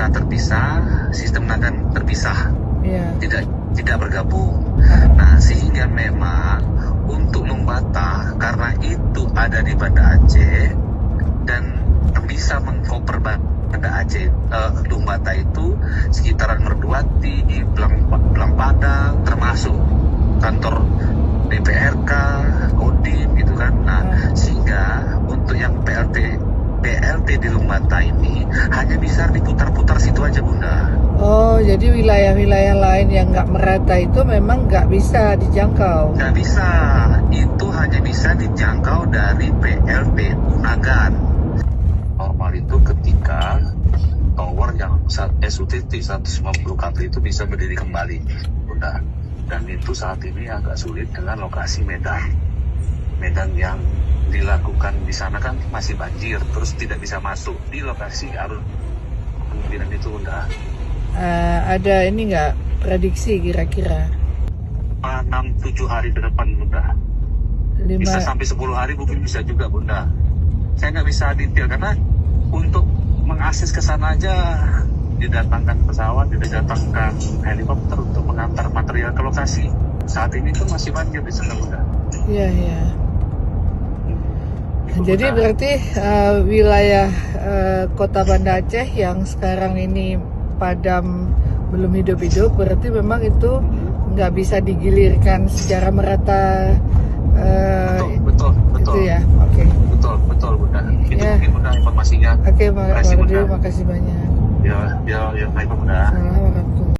Membata terpisah, sistem Nagan terpisah, Iya. tidak bergabung. Nah, sehingga memang untuk Membata karena itu ada di Banda Aceh dan bisa mengcover Banda Aceh, Lumbata itu sekitaran Merduati, Belang Padang, termasuk kantor DPRK, Kodim gitu kan. Nah, sehingga untuk yang PLT di Lumbata ini hanya bisa diputar-putar situ aja, Bunda. Oh, jadi wilayah-wilayah lain yang nggak merata itu memang nggak bisa dijangkau. Nggak bisa, itu hanya bisa dijangkau dari PLTU Nagan. Normal itu ketika tower yang SUTT 150 kV itu bisa berdiri kembali, Bunda. Dan itu saat ini agak sulit dengan lokasi Medan yang dilakukan di sana kan masih banjir, terus tidak bisa masuk di lokasi arus kemungkinan itu, Bunda. Ada ini nggak prediksi kira-kira 6-7 hari ke depan, Bunda. Bisa sampai 10 hari mungkin bisa juga, Bunda. Saya nggak bisa detail karena untuk mengakses ke sana aja didatangkan pesawat, didatangkan helikopter untuk mengantar material ke lokasi. Saat ini tuh masih banjir di sana, Bunda. Iya, iya. Itu, Jadi Bunda. berarti wilayah kota Banda Aceh yang sekarang ini padam belum hidup-hidup, berarti memang itu nggak bisa digilirkan secara merata. Betul. Itu ya, oke. Betul, Bunda. Itu Ya. mungkin, Bunda, informasinya. Oke, Terima kasih, Bunda. makasih banyak. Ya, baik, Bunda. Assalamualaikum.